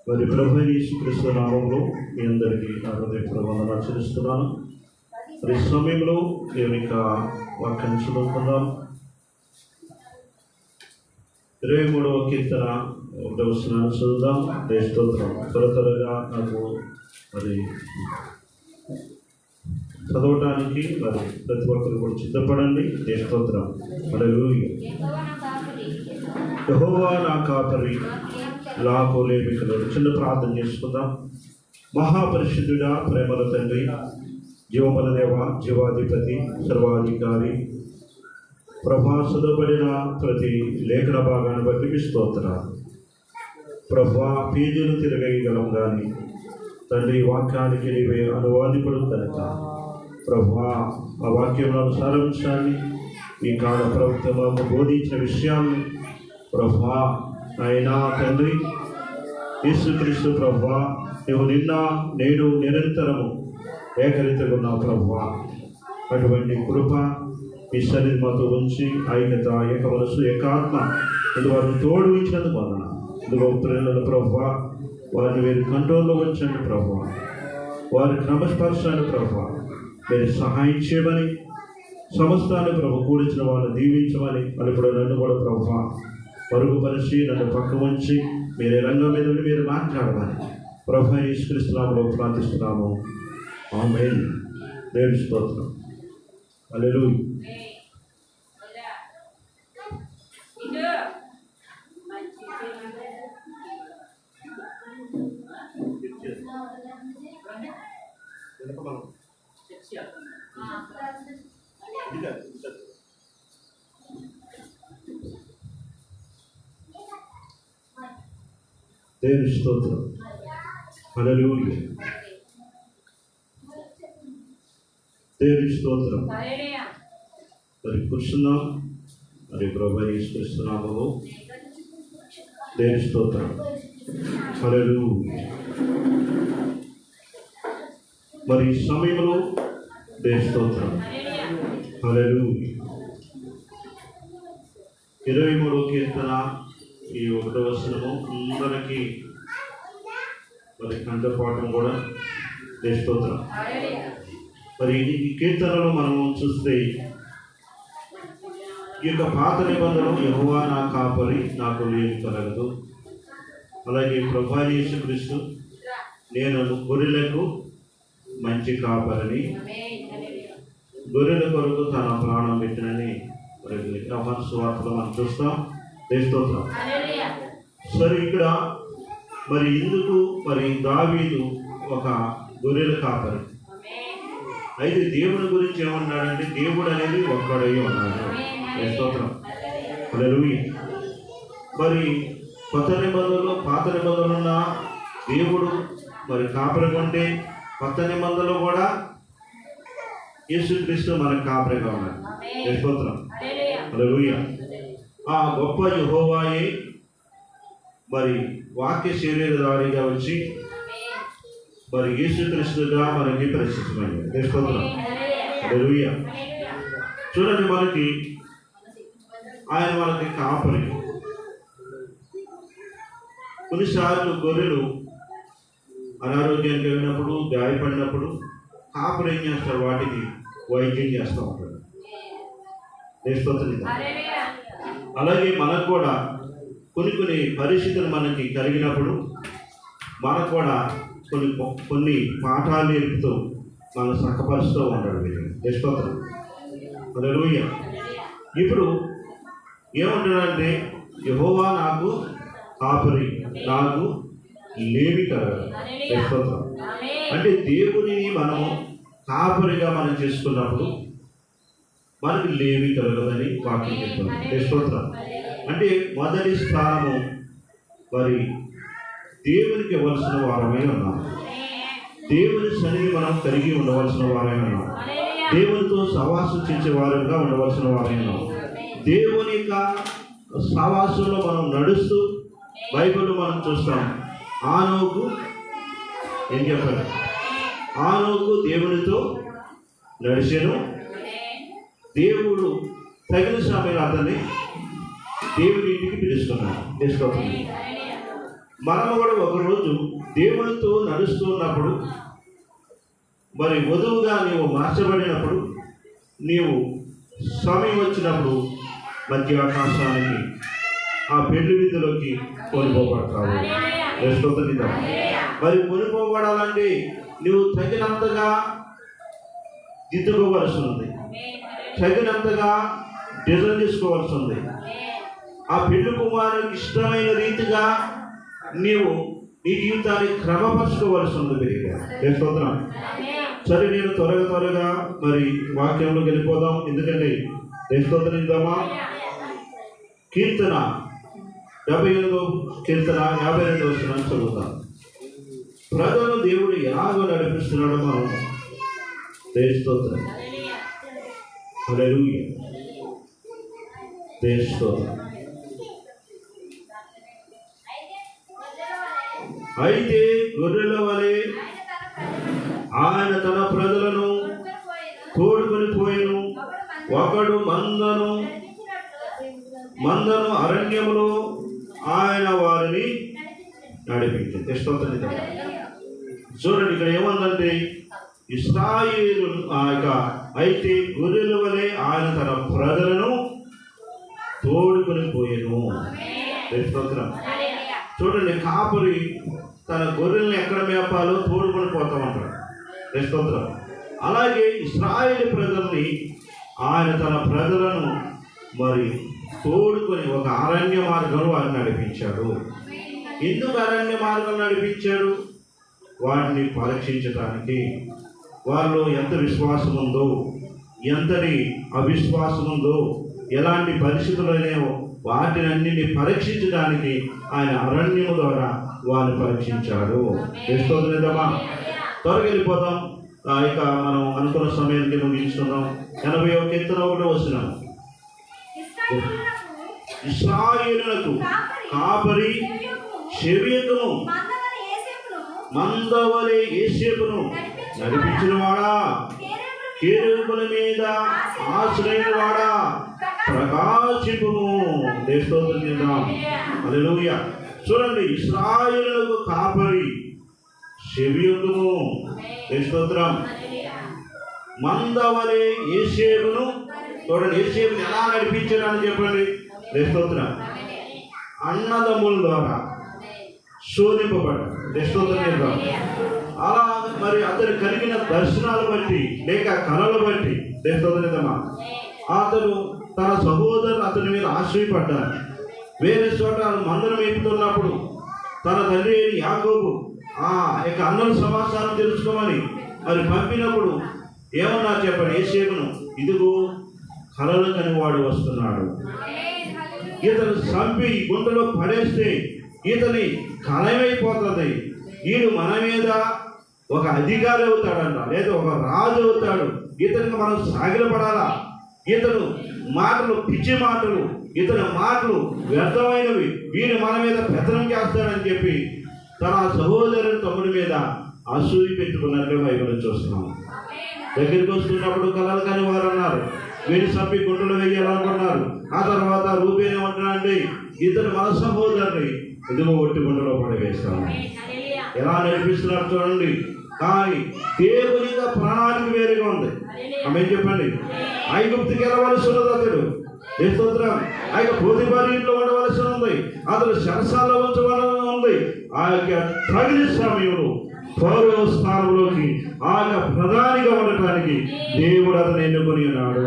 మరి ప్రభు యేసుక్రీస్తు నామములో మీ అందరికీ నా హృదయపూర్వక వందనాలు చెల్లిస్తున్నాను. మరి సమయంలో దేవుని యొక్క వాక్యాన్ని చదువుకుందాం. 23వ కీర్తన 1వ వచనాన్ని చదువుదాం. స్తోత్రం. త్వరగా నాకు మరి చదవటానికి మరి ప్రతి ఒక్కరు కూడా సిద్ధపడండి. స్తోత్రం. హల్లెలూయా. యెహోవా నా కాపరి, నాకు లేమి కలదు. చిన్న ప్రార్థన చేసుకుందాం. మహాపరిశుద్ధుడా, ప్రేమల తండ్రి, జీవముల దేవ, జీవాధిపతి, సర్వాధికారి, ప్రభా, చదవబడిన ప్రతి లేఖన భాగాన్ని బట్టి మీ స్తోత్రాలు. ప్రభా, పేజీలు తిరగేయగలం కానీ తండ్రి వాక్యానికి నీవే అనువాదికుడు కనుక ప్రభా, ఆ వాక్యంలో సారాంశాన్ని ఈ కాల ప్రవక్తలకు బోధించిన విషయాన్ని ప్రభా అయినా తండ్రి యేసుక్రీస్తు ప్రభా, నువ్వు నిన్న నేడు నిరంతరము ఏకరీతిగా ఉన్నావు ప్రభా. అటువంటి కృప మీ సన్నిధి మాతో ఉంచి ఐక్యత, ఏక మనసు, ఏకాత్మ వారిని తోడు ఇచ్చినందుకు వందన. ఇందులో ప్రేరణలు ప్రభా, వారిని మీరు కంట్రోల్లో ఉంచండి ప్రభా. వారి క్రమస్పర్శాన్ని ప్రభా మీరు సహాయం చేయమని, సమస్తాన్ని ప్రభు కూడించిన వాళ్ళని దీవించమని, ఇప్పుడు నన్ను కూడా ప్రభా పరుగుపరిచి నన్ను పక్క ఉంచి మీరే రంగం మీద మీరు మాట్లాడమని ప్రభు యేసుక్రీస్తు నామములో ప్రార్థిస్తున్నాము. ఆమేన్. దేవుని స్తోత్రం. హల్లెలూయా. దేవుని స్తోత్రం. హల్లెలూయా. దేవుని స్తోత్రం. మరి కూర్చున్నాం. మరి ప్రభు యేసుక్రీస్తు నామములో దేవుని స్తోత్రం. హల్లెలూయా. మరి ఈ సమయంలో దేవుని స్తోత్రం. హల్లెలూయా. 23వ కీర్తన ఈ 1వ వచనము అందరికీ మరి కంఠపాఠం కూడా దేవుని స్తోత్రం. మరి ఈ కీర్తనలో మనము చూస్తే ఈ యొక్క పాత నిబంధనలు యెహోవా నా కాపరి, నాకు లేమి కలగదు. అలాగే ప్రభు యేసుక్రీస్తు నేను గొర్రెలకు మంచి కాపరిని, గొర్రెల కొరకు తన ప్రాణం పెట్టినని మరి యోహాను సువార్తలో మనం చూస్తాం. స్తోత్రం. సరే, ఇక్కడ మరి ఎందుకు మరి దావీదు ఒక గొర్రెల కాపరి? అయితే దేవుని గురించి ఏమన్నాడంటే దేవుడు అనేది ఒక్కడై ఉన్నాడు. స్తోత్రం. హల్లెలూయా. మరి కొత్త నిబంధనలో పాత నిబంధనలు ఉన్న దేవుడు మరి కాపరిగా ఉంటే కొత్త నిబంధనలో కూడా యేసుక్రీస్తు మనకు కాపరిగా ఉన్నాడు. స్తోత్రం. హల్లెలూయా. ఆ గొప్ప యెహోవాయే మరి వాక్య శరీరధారిగా వచ్చి మరి యేసుక్రీస్తుగా మనకి ప్రసిద్ధమైంది. స్తోత్రం. హల్లెలూయా. చూడండి, మనకి ఆయన మనకి కాపరి. కొన్నిసార్లు గొర్రెలు అనారోగ్యానికి వెళ్ళినప్పుడు, గాయపడినప్పుడు కాపరి ఏం చేస్తారు? వాటికి వైద్యం చేస్తూ ఉంటాడు. స్తోత్రం. అలాగే మనకు కూడా కొన్ని పరిస్థితులు మనకి కలిగినప్పుడు మనకు కూడా కొన్ని పాఠాలు నేర్పుతూ మనం చక్కపరుస్తూ ఉంటాడు. స్తోత్రం. హల్లెలూయా. ఇప్పుడు ఏమంటాడంటే యెహోవా నాకు కాపరి, నాకు లేమి కలగదు. స్తోత్రం. అంటే దేవునిని మనము కాపరిగా మనం చేసుకున్నప్పుడు మనకు లేమి కలగదని వాక్యం చెప్తుంది. స్తోత్రం. అంటే మొదటి స్థానము మరి దేవునికి ఇవ్వాల్సిన వారమై ఉన్నాం. దేవుని సన్నిధి మనం కలిగి ఉండవలసిన వారై ఉన్నాం. దేవునితో సహవాసం చేసే వారంగా ఉండవలసిన వారై ఉన్నాం. దేవుని యొక్క సహవాసంలో మనం నడుస్తూ బైబిల్లో మనం చూస్తాం. ఆనోకు ఏం చెప్పారు? ఆనోకు దేవునితో నడిచెను. దేవుడు తగిన సమయంలో అతన్ని దేవుని ఇంటికి పిలుస్తున్నాడు. మనము కూడా ఒకరోజు దేవునితో నడుస్తున్నప్పుడు, మరి వధువుగా నీవు మార్చబడినప్పుడు, నీవు సమయం వచ్చినప్పుడు మధ్య ఆకాశానికి ఆ పెళ్లి విధులోకి కొనిపోబడతావు. మరి కొనిపోబడాలంటే నువ్వు తగినంతగా దిద్దుకోవలసి ఉంది, తగినంతగా డిజైన్ చేసుకోవాల్సి ఉంది. ఆ పెళ్లి కుమారునికి ఇష్టమైన రీతిగా నీవు నీ జీవితాన్ని క్రమపరచుకోవాల్సి ఉంది. పెరిగా సరే, నేను త్వరగా మరి వాక్యంలోకి వెళ్ళిపోదాం. ఎందుకంటే స్తోత్రం ఇద్దామా. కీర్తన 78వ కీర్తన 52వ వచనం చదువుతాం. ప్రజలను దేవుడు ఎలాగో నడిపిస్తున్నాడో మనం స్తోత్రం. హల్లెలూయా. స్తోత్రం. అయితే గొర్రెల వలె ఆయన తన ప్రజలను తోడుకొని పోయెను. ఒకడు మందను అరణ్యములో ఆయన వారిని నడిపించింది. స్తోత్రం. చూడండి, ఇక్కడ ఏమందంటే ఇశ్రాయేలు అయితే గొర్రెల వలె ఆయన తన ప్రజలను తోడుకొని పోయెను. స్తోత్రం. చూడండి, కాపరి తన గొర్రెల్ని ఎక్కడ మేపాలో తోడుకొని పోతామంటాడు. స్తోత్రం. అలాగే ఇశ్రాయేలు ప్రజల్ని ఆయన తన ప్రజలను మరి తోడుకొని ఒక అరణ్య మార్గంలో ఆయన నడిపించాడు. ఎందుకు అరణ్య మార్గం నడిపించాడు? వాటిని పరీక్షించడానికి. వారిలో ఎంత విశ్వాసం ఉందో, ఎంతటి అవిశ్వాసం ఉందో, ఎలాంటి పరిస్థితులైనాయో వాటినన్నింటినీ పరీక్షించడానికి ఆయన అరణ్యము ద్వారా వారిని పరీక్షించాడు. స్తోత్రమా. త్వరగా వెళ్ళిపోతాం. ఇక మనం అనుకున్న సమయానికి ముగించుకుందాం. 80వ కీర్తన 1వ వచనం. ఇశ్రాయేలునకు కాపరి షెబీయును మందవలె యోసేపును నడిపించిన వాడా, కేరుబుల మీద ఆశ్రయిన వాడా, ప్రకాశింపుము. స్తోత్రం చేద్దాం. హల్లెలూయా. చూడండి, ఇశ్రాయేలునకు కాపరి షెబీయును. స్తోత్రం. మందవలె యోసేపును. చూడండి, యోసేపుని ఎలా నడిపించారని చెప్పండి. స్తోత్రం. అన్నదమ్ముల ద్వారా శోధింపబడ్డాడు. స్తోత్రం చేద్దాం. అలా మరి అతను కలిగిన దర్శనాలు బట్టి లేక కళలు బట్టి స్తోత్రమా అతను తన సహోదరులు అతని మీద ఆశ్రయపడ్డారు. వేరే చోట మందరం వేపుతున్నప్పుడు తన తండ్రి యాకోబు అన్నల సమాచారం తెలుసుకోమని మరి పంపినప్పుడు ఏమన్నా చెప్పండి. యోసేపును, ఇదిగో కలలు కనివాడు వస్తున్నాడు, ఇతను చంపి గుంటలో పడేస్తే ఇతని కలమైపోతుంది, ఈడు మన మీద ఒక అధికారి అవుతాడంట, లేదా ఒక రాజు అవుతాడు, ఇతనికి మనం సాగిలపడాలా, ఇతను మాటలు పిచ్చి మాటలు, ఇతని మాటలు వ్యర్థమైనవి, వీడు మన మీద పెత్తనం చేస్తాడని చెప్పి తన సహోదరుని తమ్ముడి మీద అసూయ పెట్టుకున్నట్లుగా బైబిల్ చూస్తున్నాం. దగ్గరికి వస్తున్నప్పుడు కలలు కాని వారు అన్నారు, వీడి చంపి గుంటలు వేయాలనుకున్నారు. ఆ తర్వాత రూబేన్ ఏమంటున్నాడండి, ఇతను మన సహోదరుని ఇదిగో ఒట్టి గుంటలో పడవేస్తాము. ఎలా నడిపిస్తున్నారు చూడండి. కానీ దేవునిగా ప్రణాళిక వేరుగా ఉంది. ఆమె చెప్పండి. ఐగుప్తుకి వెళ్ళవలసి ఉన్నది అతడు. స్తోత్రం. ఆయన పోతిఫారు ఇంట్లో ఉండవలసి ఉంది, అతడు చెరసాలలో ఉంచవలసి ఉంది. ఆ యొక్క తగిన సమయంలో ఫరో స్థానంలోకి ఆయన ప్రధానిగా ఉండటానికి దేవుడు అతను ఎన్నుకొని ఉన్నాడు.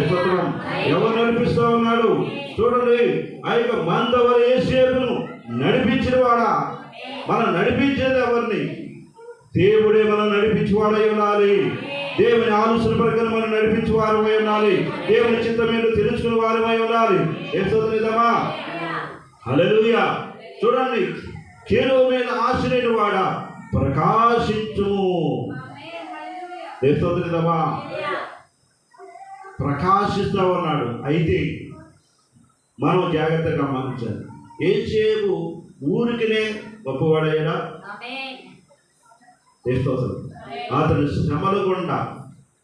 స్తోత్రం. ఎవరు నడిపిస్తా ఉన్నాడు చూడండి. ఆ యొక్క మందవలె యోసేపును నడిపించిన వాడా. మనం నడిపించేది ఎవరిని? దేవుడే మనం నడిపించేవాడై ఉండాలి. దేవుని ఆలోచన ప్రకారం మనం నడిపించే వారమై ఉండాలి. దేవుని చిత్తం మీద తెలుసుకునే వారమై ఉండాలి. స్తోత్రమా. హల్లెలూయా. చూడండి, కేరువు మీద ఆశ్రయిన వాడా ప్రకాశించుము. స్తోత్రమా. ప్రకాశిస్తా ఉన్నాడు. అయితే మనం జాగ్రత్తగా గమనించాలి. యోసేపు ఊరికినే గొప్పవాడయ్యాడా? అతని శ్రమలు గుండా,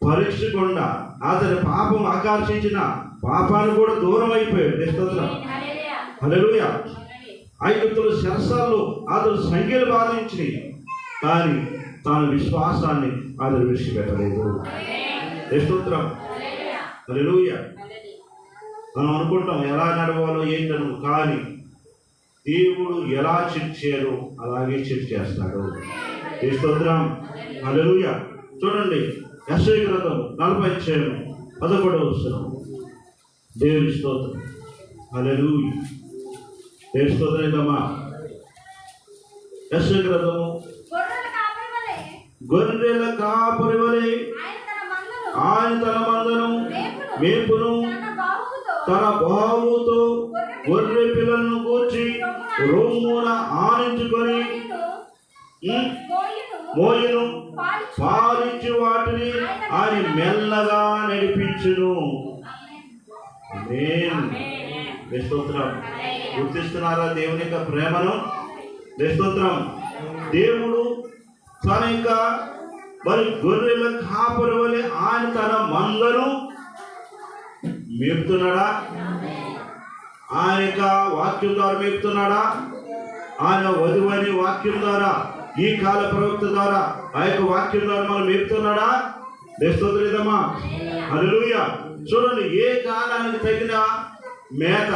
పరీక్ష గుండా, అతని పాపం ఆకర్షించిన పాపాన్ని కూడా దూరం అయిపోయాడు. స్తోత్రం. హల్లెలూయా. ఐగుప్తుల శరసాల్లో అతడు సంఖ్యలు బాధించినాయి, కానీ తన విశ్వాసాన్ని అతడు విడిచిపెట్టలేదు. స్తోత్రం. హల్లెలూయా. మనం అనుకుంటాం ఎలా నడవాలో ఏంటను, కానీ దేవుడు ఎలా చేయాలో అలాగే చేస్తాడు. స్తోత్రం. హల్లెలూయా. చూడండి, యెషయా గ్రంథం 40:11. దేవుని స్తోత్రం. హల్లెలూయా. దేవుని స్తోత్రం. ఏంటమ్మా? యెషయా గ్రంథము గొర్రెల కాపరి వలె ఆయన తన మందను మేపును, తన బావుతో గొర్రె పిల్లలను కూర్చి రొమ్మున ఆనించుకొని మోయును, పాలించి వాటిని ఆయన మెల్లగా నడిపించును. స్తోత్రం. గుర్తిస్తున్నారా దేవుని యొక్క ప్రేమను? స్తోత్రం. దేవుడు తన యొక్క మరి గొర్రెల కాపరి వలె ఆయన తన మందను మేపుతున్నాడా? ఆయన యొక్క వాక్యం ద్వారా మేపుతున్నాడా? ఆయన వధువని వాక్యం ద్వారా, ఈ కాల ప్రవక్త ద్వారా, ఆ యొక్క వాక్యం ద్వారా మనం మేపుతున్నాడా? స్తోత్రమా. హల్లెలూయా. చూడండి, ఏ కాలానికి తగిన మేత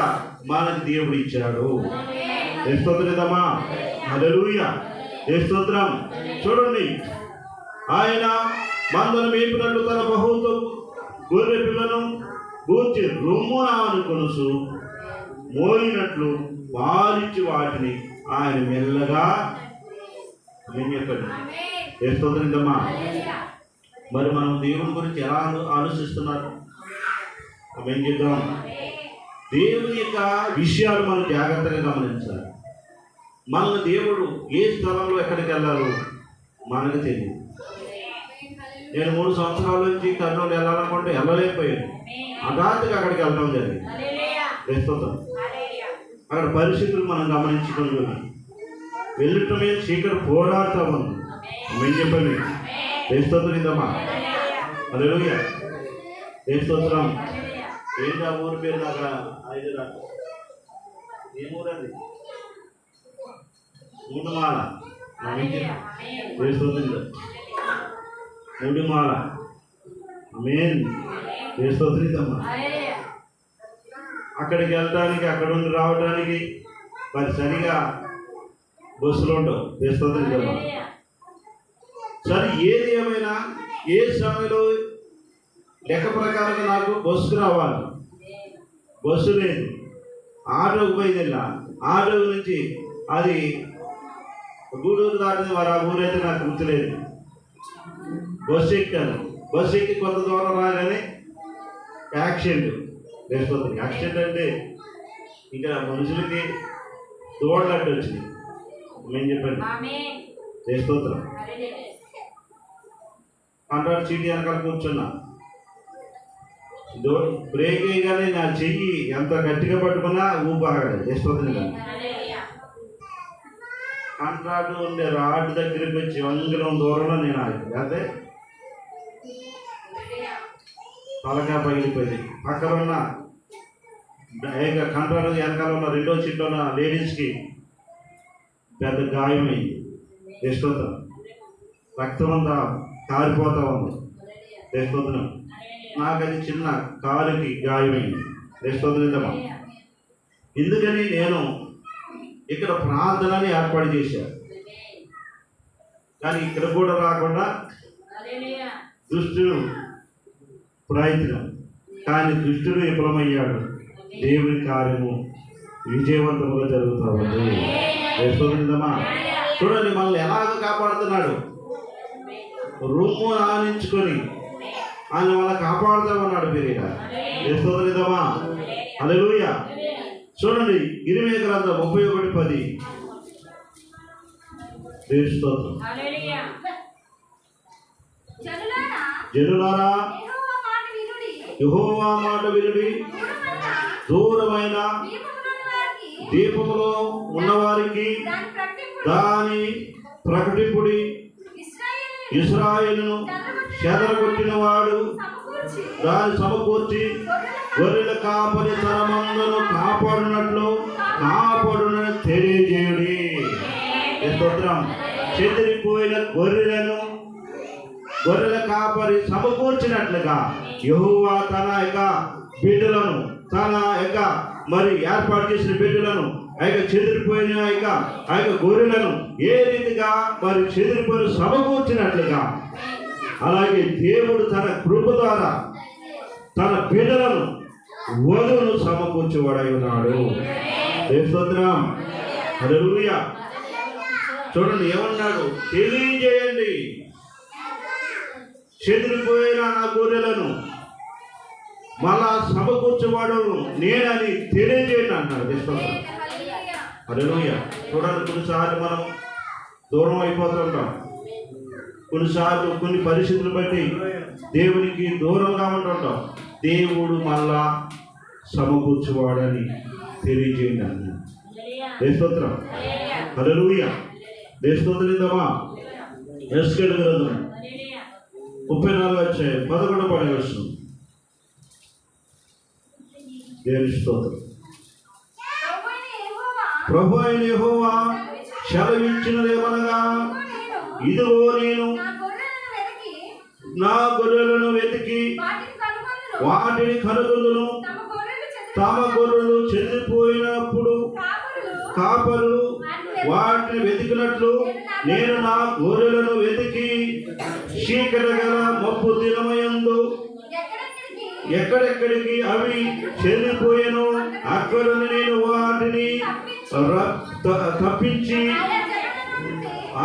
మనకి దేవుడు ఇచ్చాడు. స్తోత్రమా. హల్లెలూయా. స్తోత్రం. చూడండి, ఆయన మందను మేపినట్లు తన బహుతో గొర్రె పిల్లను కూర్చి రొమ్మున ఆనుకొనుచు మోయినట్లు పాలించి వాటిని ఆయన మెల్లగా స్తోత్రమా. మరి మనం దేవుని గురించి ఎలా ఆలోచిస్తున్నారు? ఏం చేద్దాం? దేవుని యొక్క విషయాలు మనం జాగ్రత్తగా గమనించాలి. మనల్ని దేవుడు ఏ స్థలంలో ఎక్కడికి వెళ్ళాలో మనకు తెలియదు. నేను 3 సంవత్సరాల నుంచి కర్నూలు వెళ్ళాలనుకుంటే వెళ్ళలేకపోయాను. హఠాత్తుగా అక్కడికి వెళ్ళడం జరిగింది. స్తోత్రం. అక్కడ పరిస్థితులు మనం గమనించుకొని వెళ్ళటమే చీకటి పోరాడుతూ ఉంది. మేము చెప్పండి. స్తోత్రం. ఇదమ్మా. హల్లెలూయా. స్తోత్రం. ఏంటి ఆ ఊరి పేరు? దాకా 5 దాకా ఏమూరండి? మూడుమాల. మూడుమాల. ఆమేన్. స్తోత్రిద్దమ్మా. అక్కడికి వెళ్ళడానికి, అక్కడ నుండి రావడానికి మరి సరిగా బస్సులు ఉండవు. స్తోత్రిద్దమ్మా. సరే, ఏది ఏమైనా ఏ సమయంలో లెక్క ప్రకారంగా నాకు బస్సుకు రావాలి. బస్సు లేదు. ఆటోకు పోయిందిలా. ఆటో నుంచి అది గూడూరు దాటింది. మరి ఆ ఊరైతే నాకు గుర్తులేదు. బస్సు ఎక్కాను. బస్సు ఎక్కి కొంత దూరం రాగానే యాక్సిడెంట్. వేస్తుంది. యాక్సిడెంట్ అంటే ఇంకా మనుషులకి తోడలట్టు వచ్చింది. మేము చెప్పండి. స్తోత్రం. కాంట్రాక్ట్ సీట్ వెనకాల కూర్చున్నా. బ్రేక్ వేయగానే నా చెయ్యి ఎంత గట్టిగా పట్టుకున్నా ఊపాగలేదు. స్తోత్రం. కాంట్రాక్ట్ ఉండే రాడ్ దగ్గరికి వచ్చి అంగుళం దూరంలో నేను ఆగి, అదే తలగా పగిలిపోయింది. పక్కన ఉన్న కాంట్రాక్ట్ వెనకాల ఉన్న 2వ సీట్లో ఉన్న లేడీస్కి పెద్ద గాయమైంది. స్తోత్రం. రక్తం అంతా కారిపోతా ఉంది. స్తోత్రం. నాకు అది చిన్న కాలుకి గాయమైంది. స్తోత్రం. ఎందుకని నేను ఇక్కడ ప్రార్థనని ఏర్పాటు చేశాను, కానీ ఇక్కడ కూడా రాకుండా దుష్టుడు ప్రయత్నం, కానీ దుష్టుడు విఫలమయ్యాడు. దేవుని కార్యము విజయవంతంగా జరుగుతూ ఉంది. స్తోత్రమా. చూడండి, మనల్ని ఎలాగ కాపాడుతున్నాడు. రూము ఆనించుకొని ఆయన వాళ్ళ కాపాడుతూ ఉన్నాడు. పెరిగా స్తోత్రమా. హల్లెలూయా. చూడండి, ఇర్మీయా గ్రంథం 31:10. స్తోత్రం. జనులారా, యెహోవా మాట వినుడి. దూరమైన దీపములో ఉన్నవారికి దాని ప్రకటింపుడి. ఇశ్రాయేలును చెదరగొట్టిన వాడు దాన్ని సమకూర్చి గొర్రెల కాపరి తన మందను కాపాడునట్లు కాపాడునని తెలియజేయుడి. స్తోత్రం. చెదిరిపోయిన గొర్రెల కాపరి సమకూర్చినట్లుగా యెహోవా తన యొక్క బిడ్డలను, తన యొక్క మరి ఏర్పాటు చేసిన బిడ్డలను, ఆ యొక్క చెదిరిపోయిన ఆ యొక్క గొర్రెలను ఏ రీతిగా మరి చెదిరిపోయిన సమకూర్చినట్లుగా, అలాగే దేవుడు తన కృప ద్వారా తన బిడ్డలను వధువును సమకూర్చేవాడై ఉన్నాడు. స్తోత్రం. హల్లెలూయా. చూడండి ఏమన్నాడు, తెలియజేయండి చెదిరిపోయిన నా గొర్రెలను మళ్ళా సమకూర్చేవాడు నేనని తెలియజేయండి అంటాడు. హల్లెలూయా. చూడండి, కొన్నిసార్లు మనం దూరం అయిపోతుంటాం, కొన్నిసార్లు కొన్ని పరిస్థితులు బట్టి దేవునికి దూరంగా ఉంటుంటాం. దేవుడు మళ్ళా సమకూర్చేవాడని తెలియజేయండి అన్నాడు. స్తోత్రం. హల్లెలూయా. స్తోత్రమా. ఎస్కేల్ గ్రంథం 34:11 దేవుని స్తోత్రం. ప్రభు అయిన యెహోవా సెలవిచ్చినదేమనగా, ఇదిగో నేను నా గొర్రెలను వెతికి వాటిని కనుగొందును. తమ గొర్రెలు చెదిరిపోయినప్పుడు కాపరులు వాటిని వెతికినట్లు నేను నా గొర్రెలను వెతికి చీకటి గల మబ్బు దినమయందు ఎక్కడెక్కడికి అవి చెదిరిపోయాను అక్కడ నేను వాటిని తప్పించి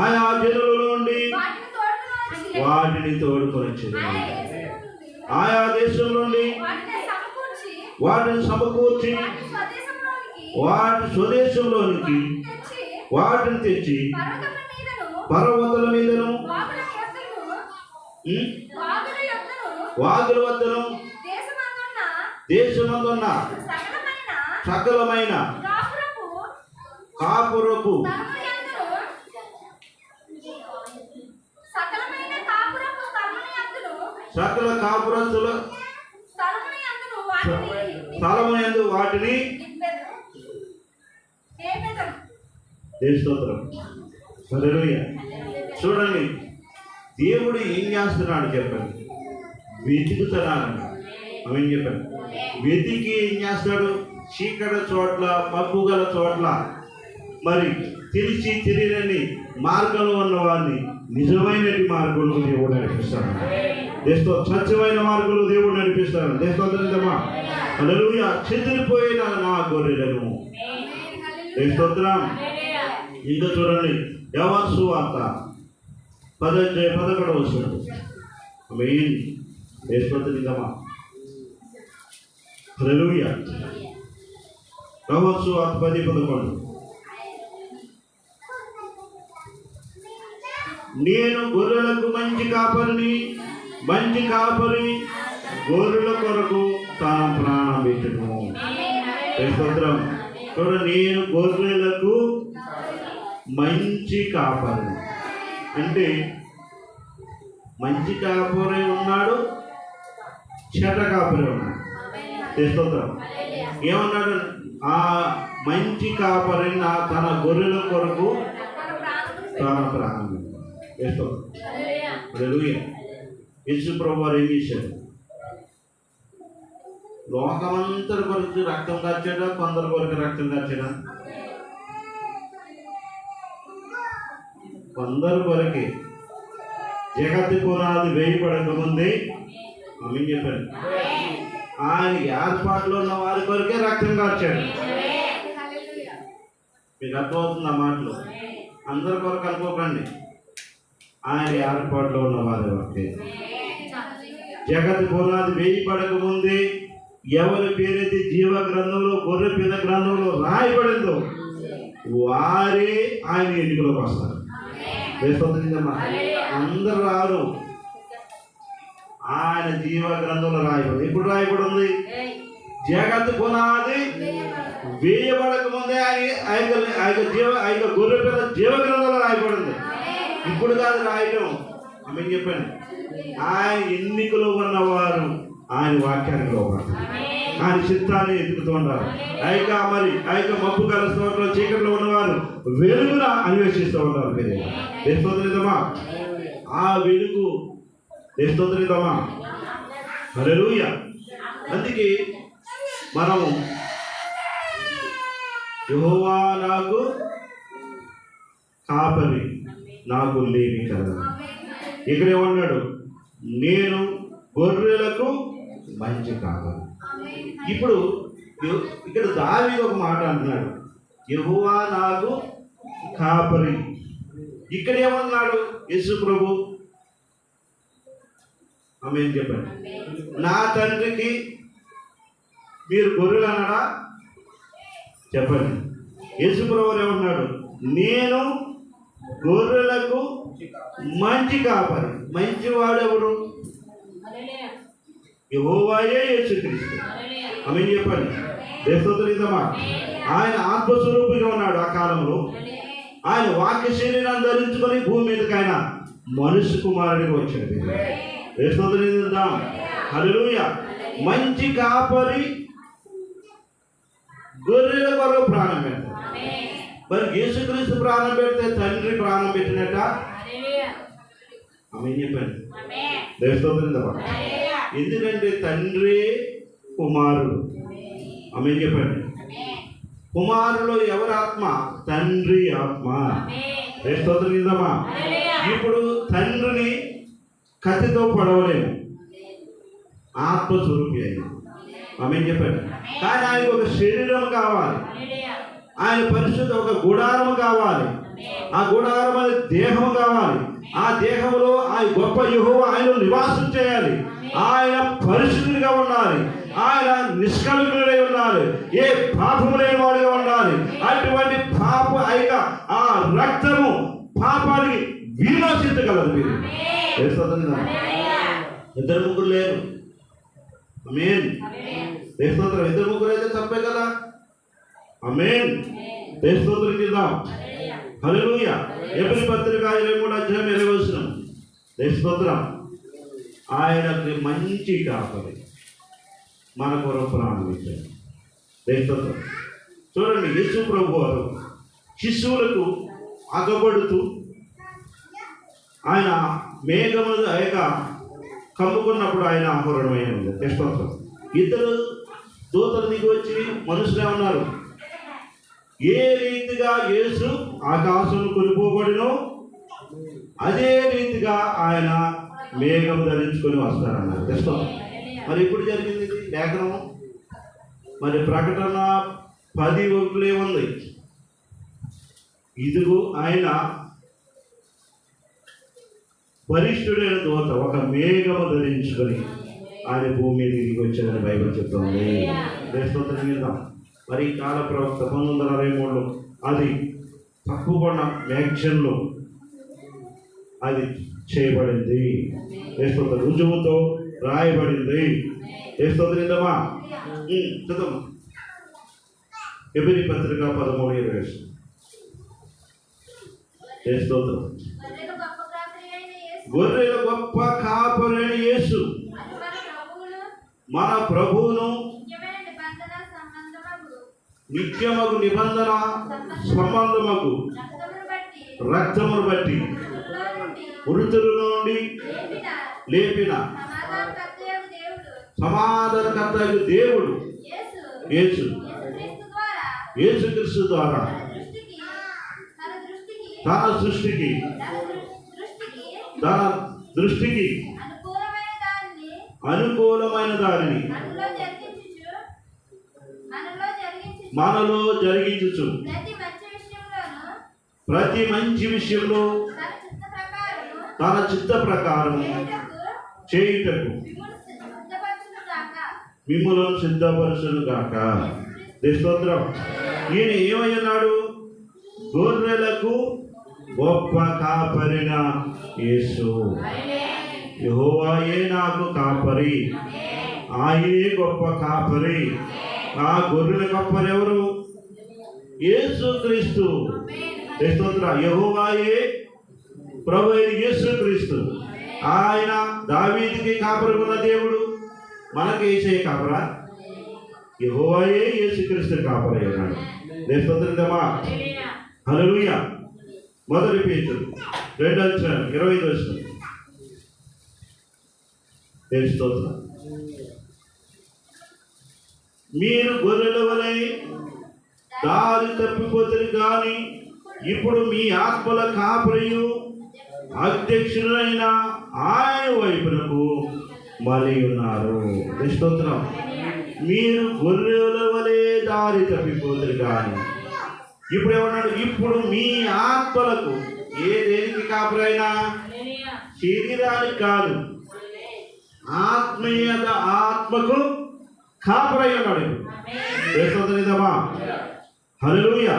ఆయా జనుల నుండి వాటిని తోడుకొని వచ్చాను. ఆయా దేశం నుండి వాటిని సమకూర్చి వాటి స్వదేశంలోనికి వాటిని తెచ్చి పర్వతాల మీదను వాగుల వద్దను దేశమందున్న సకలమైన కాపురపు సకల కాపురస్తుల స్థలమునందు వాటిని స్తోత్రం. హల్లెలూయా. చూడండి, దేవుడు ఏం చేస్తున్నాడు చెప్పండి, వెతుకుతున్నాడు. ఏం చెప్పండి, వెతికి ఏం చేస్తాడు, చీకటి చోట్ల మబ్బు గల చోట్ల మరి తెలిసి తెలియని మార్గంలో ఉన్న వారిని నిజమైన మార్గంలో దేవుడు నడిపిస్తాడు. సత్యమైన మార్గంలో దేవుడు నడిపిస్తాడు. దేశమా. హల్లెలూయా. చెదిరిపోయిన నా గొర్రెలను. స్తోత్రం. ఇంకా చూడండి, యోహాను సువార్త 11:11 స్తోత్రమా. హల్లెలూయా. యోహాను సువార్త 10:11 నేను గొర్రెలకు మంచి కాపరి గొర్రెల కొరకు తన ప్రాణం పెట్టును. స్తోత్రం. చూడండి, నేను గొర్రెలకు మంచి కాపరి అంటే మంచి కాపరి ఉన్నాడు, చెడ్డ కాపరి ఉన్నాడు. స్తోత్రం. ఏమన్నాడు, ఆ మంచి కాపరి తన గొర్రెల కొరకు తన ప్రాణం. యేసు ప్రభు వారు ఏం చేశారు, లోకమంతటి కొరకు రక్తం కార్చాడా, కొందరి కొరకు రక్తం కార్చాడా? కొందరు కొరకే. జగత్తు పునాది వేయబడక ముందే అమ్మ చెప్పారు, ఆయన ఏర్పాట్లో ఉన్న వారి కొరకే రక్తం కార్చాడు. మీకు అర్థమవుతుంది ఆ మాటలు. అందరి కొరకు అనుకోకండి, ఆయన ఏర్పాట్లో ఉన్న వారి వరకే. జగత్ పునాది వేయబడక ముందే ఎవరి పేరైతే జీవ గ్రంథంలో గొర్రె పిల్ల గ్రంథంలో రాయబడిందో వారే ఆయన ఎన్నికలోకి వస్తారు. అందరూ రారు. ఆయన జీవ గ్రంథంలో రాయబడి. ఎప్పుడు రాయబడి ఉంది? జగత్ పునాది వేయబడక ముందే ఆయన గొర్రె పిల్ల జీవ గ్రంథంలో రాయబడింది. ఇప్పుడు కాదు రాయటం. ఆమె చెప్పాను, ఆయన ఎన్నికలో ఉన్నవారు ఆయన వాక్యానికి లోపడతారు, ఆయన చిత్తాన్ని ఎదుగుతూ ఉండాలి. ఆ యొక్క మబ్బు గల స్తోత్రంలో చీకట్లో ఉన్నవారు వెలుగున అన్వేషిస్తూ ఉంటారు. దేశోదరిద్దామా, ఆ వెలుగు దేశోదరిద్దామా. హల్లెలూయా. అందుకే మనము యెహోవా నాకు కాపరి, నాకు లేమి కదా. ఇక్కడ ఏమన్నాడు? నేను గొర్రెలకు మంచి కాపరి. ఇప్పుడు ఇక్కడ దావీదు ఒక మాట అంటున్నాడు, యెహోవా నాకు కాపరి. ఇక్కడ ఏమన్నాడు యేసు ప్రభు? ఆమేన్ చెప్పండి. నా తండ్రికి మీరు గొర్రెలు అన్నాడా? చెప్పండి. యేసు ప్రభు ఏమన్నాడు? నేను గొర్రెలకు మంచి కాపరి. మంచివాడు ఎవరు? యెహోవాయే యేసుక్రీస్తు. ఆమేన్ చెప్పండి. దేశోదరిద్దామా. ఆయన ఆత్మస్వరూపిగా ఉన్నాడు. ఆ కాలంలో ఆయన వాక్య శరీరాన్ని ధరించుకొని భూమి మీదకి ఆయన మనుష్య కుమారుడిగా వచ్చాడు. దేశోదరిద్దాం. హల్లెలూయా. మంచి కాపరి గొర్రెల కొరకు ప్రాణం పెడతాడు. మరి యేసుక్రీస్తు ప్రాణం పెడితే తండ్రి ప్రాణం పెట్టినట్ట? ఆమేన్ చెప్పండి. దేశోదరిద్దామా. ఎందుకంటే తండ్రి కుమారుడు. ఆమేన్ చెప్పండి. కుమారులో ఎవరి ఆత్మ? తండ్రి ఆత్మ. దేశోదరిద్దామా. ఇప్పుడు తండ్రిని కత్తితో పొడవలేము, ఆత్మస్వరూపి అయిన. ఆమేన్ చెప్పండి. కానీ ఆయనకు ఒక శరీరం కావాలి, ఆయన పరిశుద్ధ ఒక గుడారం కావాలి, ఆ గుడారం అనే దేహం కావాలి. ఆ దేహంలో ఆయన గొప్ప యెహోవా ఆయన నివాసం చేయాలి. ఆయన పరిశుద్ధుడిగా ఉండాలి, ఆయన నిష్కళంకుడై ఉండాలి, ఏ పాపము లేని వాడిగా ఉండాలి. అటువంటి పాప ఆ రక్తము పాపానికి విమోచించగలదు. మీరు ఇద్దరు ముగ్గురు లేరు. ఆమేన్. దేశోత్తరం. ఇద్దరు ముగ్గురు అయితే తప్పే కదా. ఆమేన్. దేశోత్తరం చేద్దాం. హల్లెలూయా. ఎబ్రీ పత్రిక 23:20 దేశోత్తరం. ఆయనకి మంచి కాపరి, మన కొరకు ప్రాణం ఇచ్చాడు. దేశోత్తరం. చూడండి, యేసు ప్రభు వారు శిశువులకు అగబడుతూ ఆయన మేఘము కమ్ముకున్నప్పుడు ఆయన ఆహరణమై ఉంది. దేశోత్తరం. ఇద్దరు దూతలు దిగి వచ్చి మనుషులే ఉన్నారు. ఏ రీతిగా యేసు ఆకాశం కొనిపోబడినో అదే రీతిగా ఆయన మేఘం ధరించుకొని వస్తారన్నారు. కష్టం. మరి ఇప్పుడు జరిగింది ఇది లేఖనం. మరి ప్రకటన 10:1 ఉంది. ఇదిగో ఆయన పరిశుద్ధుడైన దూత ఒక మేఘము ధరించుకొని ఆయన భూమి మీద దిగి వచ్చాడని బైబిల్ చెప్తుంది. దేశోత్తరం చేద్దాం. మరి కాల ప్రవక్త 1963 అది తప్పుకున్న మ్యాగ్జిన్లో అది చేయబడింది. దేశోత్తరం రుజువుతో రాయబడింది. దేశోత్తరం చేద్దామా. చూద్దాం. ఎబ్రీ పత్రిక 13:20 దేశోత్తరం. గొర్రెల గొప్ప కాపరైన యేసు మన ప్రభువును నిత్యమగు నిబంధన సంబంధమగు రక్తమును బట్టి మృతుల నుండి లేపిన సమాధానకర్తయగు దేవుడు యేసుక్రీస్తు ద్వారా తన దృష్టికి అనుకూలమైన దానిని మనలో జరిగించుచు ప్రతి మంచి విషయంలో తన చిత్త ప్రకారం చేయుటకు మిమ్ములను సిద్ధపరచును గాక. స్తోత్రం. ఈయన ఏమయ్యన్నాడు? గొర్రెలకు గొప్ప కాపరిన యేసు. యెహోవాయే నాకు కాపరి, ఆయనే గొప్ప కాపరి. ఆ గొర్రెల కాపరి ఎవరు? యేసుక్రీస్తు. స్తోత్రం. యెహోవాయే ప్రభు అయిన యేసుక్రీస్తు. ఆయన దావీదుకి కాపరి ఉన్న దేవుడు, మనకి యేసయ్య కాపరా? యెహోవాయే యేసుక్రీస్తు కాపరై ఉన్నాడు. స్తోత్రమా, హల్లెలూయా. మొదటి పేతురు 2:25 స్తోత్రం. మీరు గొర్రెల వలె దారి తప్పిపోతుంది కానీ ఇప్పుడు మీ ఆత్మల కాపరియు అధ్యక్షుడైన ఆయన వైపునకు మళ్ళీ ఉన్నారు. స్తోత్రం. మీరు గొర్రెల వలె దారి తప్పిపోతుంది కానీ ఇప్పుడు ఏమన్నాడు? ఇప్పుడు మీ ఆత్మలకు, ఏ దేనికి కాపరైనా? శరీరానికి కాదు, ఆత్మీయత ఆత్మకు కాపరై ఉన్నాడు. స్తోత్రమా, హల్లెలూయా.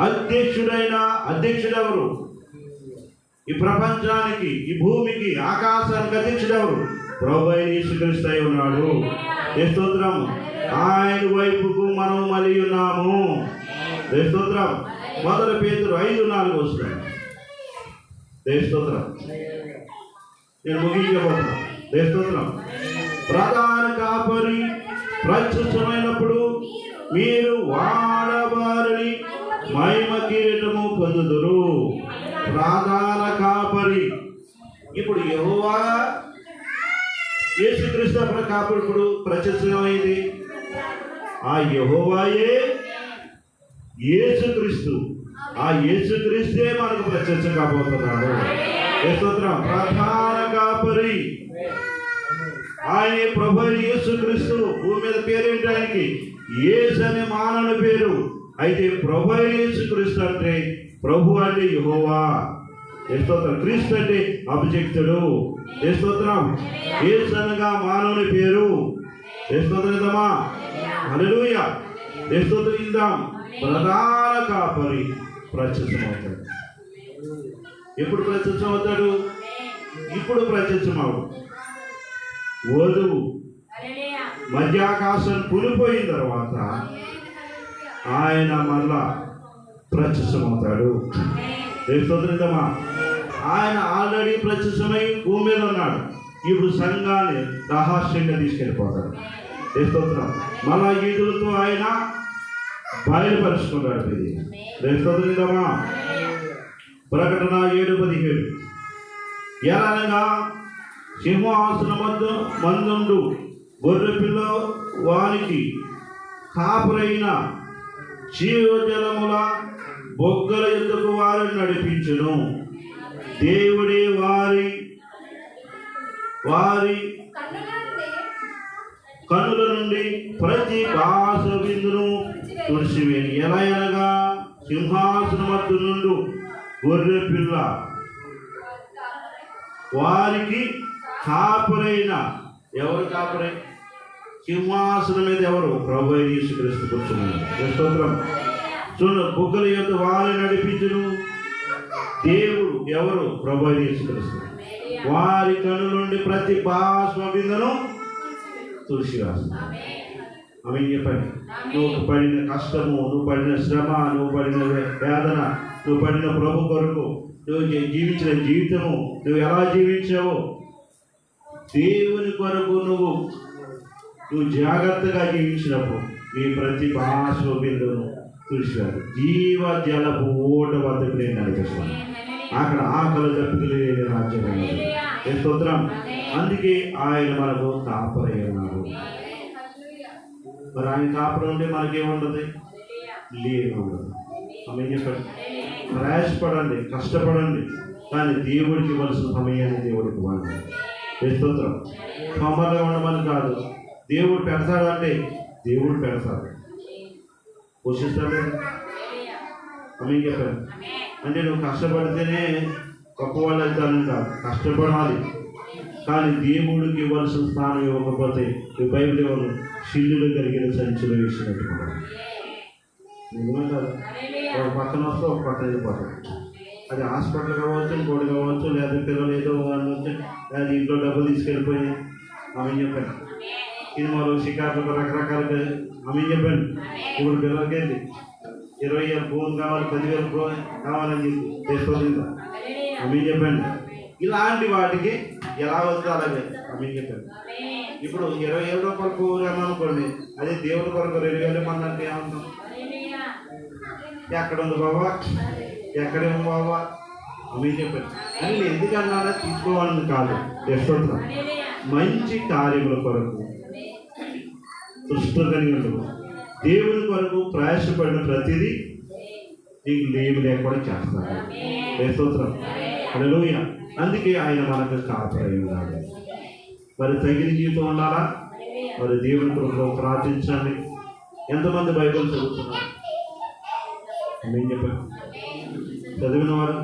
అధ్యక్షుడు ఎవరు? ఈ ప్రపంచానికి, ఈ భూమికి, ఆకాశానికి అధ్యక్షుడు ఎవరు? ప్రభువైన యేసుక్రీస్తు అయి ఉన్నాడు. స్తోత్రం. ఆయన వైపుకు మనం మళ్ళీ ఉన్నాము. స్తోత్రం. మొదటి పేతురు 5:4 వస్తున్నాను. స్తోత్రం. నేను ముగించబోతున్నా. స్తోత్రం. ప్రధాన కాపరి ప్రత్యక్షమైనప్పుడు మీరు వాడబారని మహిమ కిరీటము పొందుదురు. ప్రధాన కాపరి ఇప్పుడు యెహోవా యేసుక్రీస్తు కాపరి ఇప్పుడు ప్రత్యక్షమైంది. ఆ యెహోవాయే యేసుక్రీస్తు. ఆ యేసుక్రీస్తే మనకు ప్రత్యక్షం కాబోతున్నాడు. స్తోత్రం. ప్రధాన కాపరి ఆయన ప్రభు యేసుక్రీస్తు. భూమి మీద పేరేంటి ఆయనకి? యేసు అనే మానవుని పేరు. అయితే ప్రభు యేసుక్రీస్తు అంటే, ప్రభు అంటే యెహోవా. స్తోత్రం. క్రీస్తు అంటే అభిషిక్తుడు. స్తోత్రం. యేసు అనగా మానవుని పేరు. స్తోత్రమా, హల్లెలూయా. స్తోత్రం. ప్రధాన కాపరి ప్రత్యక్షమవుతాడు. ఎప్పుడు ప్రత్యక్షమవుతాడు? ఇప్పుడు ప్రత్యక్షమవు. వధువు మధ్యాకాశం కూలిపోయిన తర్వాత ఆయన మళ్ళా ప్రత్యక్షమవుతాడు. స్తోత్రమా. ఆయన ఆల్రెడీ ప్రత్యక్షమై భూమి మీద ఉన్నాడు. ఇప్పుడు సంఘాన్ని రహస్యంగా తీసుకెళ్ళిపోతాడు. స్తోత్రం. మళ్ళా ఈదులతో ఆయన బయలుపరుచుకుంటాడు. స్తోత్రమా. ప్రకటన 7:17 ఎలానగా సింహాసనం మందుండు గొర్రె పిల్ల వానికి కాపురైన జీవజలముల బొగ్గల ఎందుకు వారిని నడిపించును. దేవుడే వారి కన్నుల నుండి ప్రతి భాష బిందును తుడిచివేని. ఎలా అనగా సింహాసనమద్దు నుండి గొర్రె పిల్ల వారికి కాపురైన. ఎవరు కాపురై? సింహాసనం మీద ఎవరు? ప్రభువైన యేసుక్రీస్తు కూర్చున్నాడు. స్తోత్రం. చూడండి, బుగ్గల యొక్క వారిని నడిపించును. దేవుడు ఎవరు? ప్రభువైన యేసుక్రీస్తు. వారి కన్ను నుండి ప్రతి బాష్ప బిందును తుడిచివేస్తాడు. ఆమె చెప్పండి. నువ్వు పడిన కష్టము, నువ్వు పడిన శ్రమ, నువ్వు పడిన వేదన, నువ్వు పడిన ప్రభు కొరకు నువ్వు జీవించిన జీవితము, నువ్వు ఎలా జీవించావో, దేవుని కొరకు నువ్వు జాగ్రత్తగా జీవించినప్పుడు నీ ప్రతి భాష బిందును చూశాడు. జీవ జలపు ఓట వద్దకు నేను నడిపిస్తాను. అక్కడ ఆకలి దప్పికలు లేని రాజ్యం. స్తోత్రం. అందుకే ఆయన మనకు కాపరై ఉన్నాడు. మరి ఆయన కాపురం ఉంటే మనకేముండదు? ఉండదు. ఆమె చెప్పండి. ప్రయాసపడండి, కష్టపడండి, కానీ దేవుడికి ఇవ్వాల్సిన సమయాన్ని దేవుడికి ఇవ్వండి. స్తోత్రం. సొమ్మగా ఉండమని కాదు. దేవుడు పెడతాడంటే దేవుడు పెడతాడు, పోషిస్తాడు. ఆమె చెప్పండి. అంటే నువ్వు కష్టపడితేనే గొప్పవాళ్ళు అవుతానని కాదు, కష్టపడాలి. కానీ దేవుడికి ఇవ్వాల్సిన స్థానం ఇవ్వకపోతే ఈ బైబిల్ ఇవ్వను శిల్లులు కలిగిన సంచులు వేసినట్టు నిజమే కాదు. ఒక పక్కన వస్తే ఒక పక్కన వెళ్ళిపోతాడు. అది హాస్పిటల్ కావచ్చు, ఇంకోటి కావచ్చు, లేదా పిల్లలు ఏదో అనవచ్చు, లేదా ఇంట్లో డబ్బులు తీసుకెళ్ళిపోయి. ఆమె చెప్పండి. సినిమాలు, షికార్లు, రకరకాలుగా ఆమె చెప్పండి. ఇప్పుడు పిల్లలకి వెళ్ళి 20,000 ఫోన్ కావాలి, 10,000 ఫోన్ కావాలని చెప్పి చేసుకోలేదు. ఆమె చెప్పండి. ఇలాంటి వాటికి ఎలా వస్తే అలాగే ఆమె చెప్పండి. ఇప్పుడు 20,000 రూపాయలు పోరాను అనుకోండి, అదే దేవుడి కొరకు 2,000 ఇవ్వమంటే ఏమంటాం? ఎక్కడ ఉంది బాబా, ఎక్కడేమో బాబా అవి చెప్పారు అని ఎందుకన్నా తీసుకోవాలని కాదు. యశ్వంతం మంచి కార్యముల కొరకు దృష్టి కలిగి ఉండవు. దేవుని కొరకు ప్రయాసపడిన ప్రతిదీ నీకు లేవు లేకుండా చేస్తాడు. స్తోత్రం, హల్లెలూయా. అందుకే ఆయన మనకు కాపాడి ఉన్నాడు. మరి తగిన జీవితం ఉండాలా? మరి దేవుని కొరకు ప్రార్థించండి. ఎంతమంది బైబిల్ చదువుతున్నారు? నేను చెప్పాను, చదివిన వారు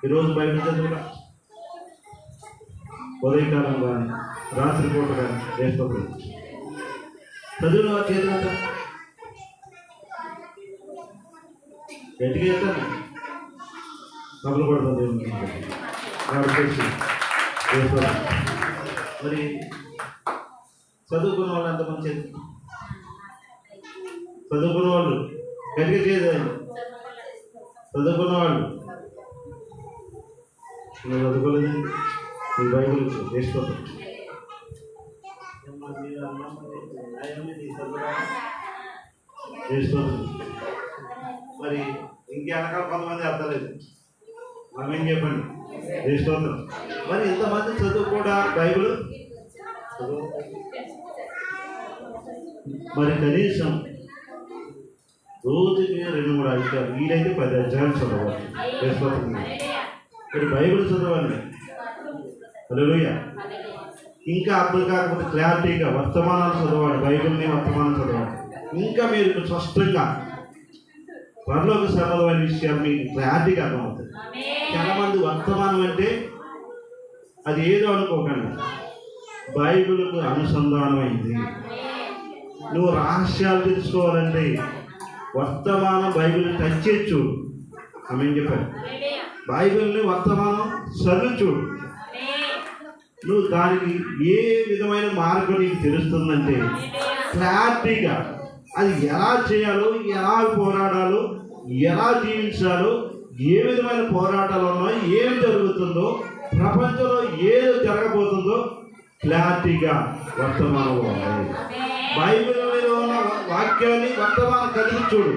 ఈరోజు బైబిల్ చదువురా, ఉదయకాలం కానీ రాత్రిపూట కానీ వేసుకోకూడదు. చదివిన వారు చేతులంట గట్టిగా చెప్తాను, కబులు పడుతుంది. మరి చదువుకున్న వాళ్ళు ఎంతమంది చేతి? చదువుకున్న వాళ్ళు గట్టిగా చేయదండి. చదువుకున్న వాళ్ళు నువ్వు చదువుకోలేదు, నీ బైబిల్ వేసుకోవాలి. మరి ఇంకెనకాల కొంతమంది అర్థం లేదు, మనమేం చెప్పండి వేసుకోతాం. మరి ఇంతమంది చదువు కూడా బైబిల్ చదువు, మరి కనీసం రోజుకి 2-3 అధ్యాయాలు, వీలైతే 10 అధ్యాయాలు చదవాలి. వేసుకోవాలి. మరి బైబిల్ చదవాలి. హల్లెలూయా. ఇంకా అర్థం కాకపోతే క్లారిటీగా వర్తమానాలు చదవాలి. బైబిల్ని వర్తమానం చదవాలి. ఇంకా మీరు స్పష్టంగా పరలోక సంబంధమైన విషయాలు మీకు క్లారిటీగా అర్థమవుతుంది. చాలామంది వర్తమానం అంటే అది ఏదో అనుకోకండి, బైబిల్కు అనుసంధానమైంది. నువ్వు రహస్యాలు తెలుసుకోవాలంటే వర్తమానం బైబిల్ టచ్ చేసి చూడు. ఆమె చెప్పారు, బైబిల్ని వర్తమానం చదువు చూడు. నువ్వు దానికి ఏ విధమైన మార్గం నీకు తెలుస్తుందంటే క్లారిటీగా అది ఎలా చేయాలో, ఎలా పోరాడాలో, ఎలా జీవించాలో, ఏ విధమైన పోరాటాలు ఉన్నాయో, ఏం జరుగుతుందో, ప్రపంచంలో ఏదో జరగబోతుందో క్లారిటీగా వర్తమానం ఉన్నాయి. బైబిల్లో ఉన్న వాక్యాన్ని వర్తమానం కలిగి చూడు,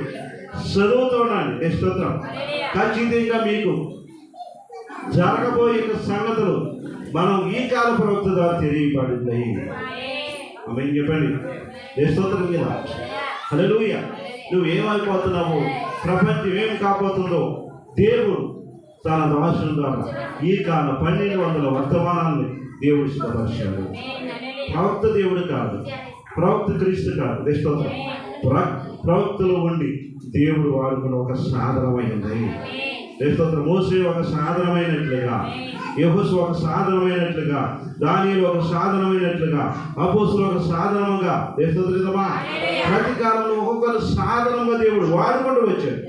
చదువుతుండండి. స్తోత్రం. ఖచ్చితంగా మీకు జరగబోయే సంగతులు మనం ఈ కాల ప్రవక్త ద్వారా తెలియబడింది. ఆమె చెప్పండి. స్తోత్రం మీద హల్లెలూయా. నువ్వేమైపోతున్నావు, ప్రపంచం ఏం కాబోతుందో దేవుడు తన దాసుల ద్వారా ఈ కాల 1200 వర్తమానాన్ని దేవుడు సిద్ధపరిచాడు. ప్రవక్త దేవుడు కాదు, ప్రవక్త క్రీస్తు కాదు. స్తోత్రం. ప్రవక్తలో ఉండి దేవుడు వాడుకున్న ఒక సాధనమైంది. స్తోత్రం. మోసే ఒక సాధనమైనట్లుగా, యెహోషువ ఒక సాధనమైనట్లుగా, దానియేలు ఒక సాధనమైనట్లుగా, అపోస్తలులు ఒక సాధనముగా, ప్రతి కాలంలో ఒక్కొక్కరు సాధనంగా దేవుడు వాడుకుంటూ వచ్చాడు.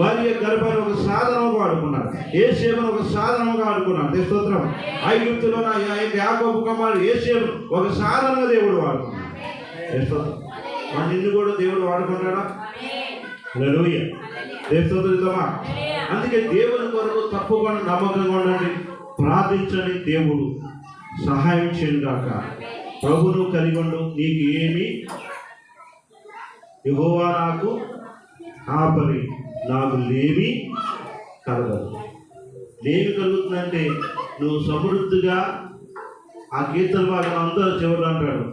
మరియ గర్భాన్ని ఒక సాధనంగా వాడుకున్నాడు, యేసేపును ఒక సాధనంగా వాడుకున్నాడు. స్తోత్రం. ఐగుప్తులో యాకోబు కుమారుడు యేసేపు ఒక సాధనంగా దేవుడు వాడుకున్నాడు. స్తోత్రం. నిన్ను కూడా దేవుడు వాడుకుంటాడా? హల్లెలూయా. స్తోత్రం. అందుకే దేవుని కొరకు తప్పకుండా నమ్మకంగా ఉండండి, ప్రార్థించండి. దేవుడు సహాయం చేయను గాక. ప్రభువును కలిగి ఉండు, నీకు ఏమి యెహోవా నాకు ఆపరి, నాకు లేమి కలగదు. లేమి కలుగుతుందంటే నువ్వు సమృద్ధిగా ఆ కీర్తన భాగం అందరూ చివరి అంటాడు,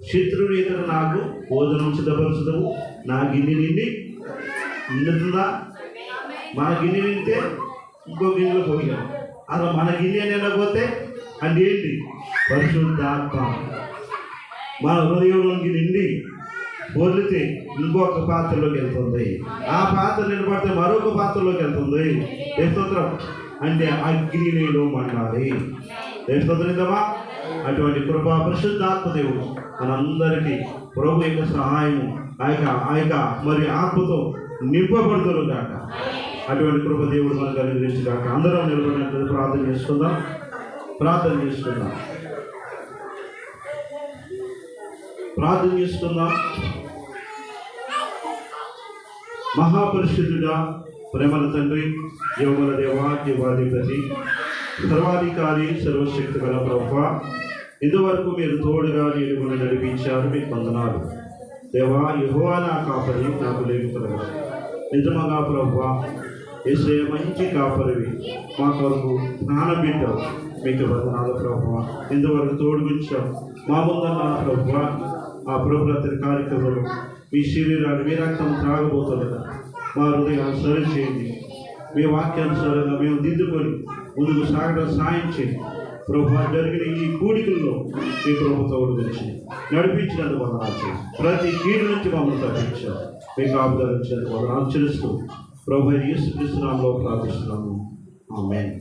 శత్రుడు ఇతర నాకు భోజనం సిద్ధపరచదవు, నా గిన్నె నిండుతుందా? మన గిన్నె నిండితే ఇంకో గిన్నెలో పోయాం. అసలు మన గిన్నె నిండకపోతే అంటే ఏంటి? పరిశుద్ధాత్మ మన హృదయంలోకి నిండి పొర్లితే ఇంకొక పాత్రలోకి వెళ్తుంది. ఆ పాత్ర నిలబడితే మరొక పాత్రలోకి వెళ్తుంది. స్తోత్రం. అంటే అగ్ని నీలో మండాలి. స్తోత్రమా. అటువంటి కృపా పరిశుద్ధాత్మ దేవుడు మనందరికీ ప్రభు యొక్క సహాయము ఆ యొక్క మరి ఆత్మతో నింపబడుతురు కాక. అటువంటి కృప దేవుడు మనకు అనుగ్రహించుగాక. అందరం నిలబడినట్టు ప్రార్థన చేసుకుందాం. మహాపరిశుద్ధుడా, ప్రేమల తండ్రి, యోగుల దేవా, జీవాధిపతి, సర్వాధికారి, సర్వశక్తి గల ప్రభువా, ఇందువరకు మీరు తోడుగా నీడుగుని నడిపించారు, మీకు వందనాలు. దేవా, యెహోవా నా కాపరి, నాకు లేమి కలగదు. నిజముగా ప్రభువా, యేసయ్య మంచి కాపరివి, మా కొరకు ప్రాణం పెట్టావు, మీకు వందనాలు ప్రభువా. ఇందువరకు తోడుగుంచావు మా ముందన్న ప్రభువా. ఆ ప్రభుత్వ కార్యక్రమంలో మీ శరీరాన్ని, మీ రక్తం త్రాగబోతుండగా మా హృదయాన్ని సరి చేయండి. మీ వాక్యానుసారంగా మేము దిద్దుకొని ముందుకు సాగడం సాయం చేయండి ప్రభువా. జరిగిన ఈ కూడికల్లో మీ ప్రభు తోడుగుంచి నడిపించినందుకు వందనాలు చేయండి. ప్రతి కీడు నుంచి మమ్మల్ని తప్పించారు, మీ కాపుదల ఇచ్చినందుకు వందనాలు చెల్లిస్తూ ప్రభు యేసుక్రీస్తు నామములో ప్రార్థిస్తున్నాము. ఆమేన్.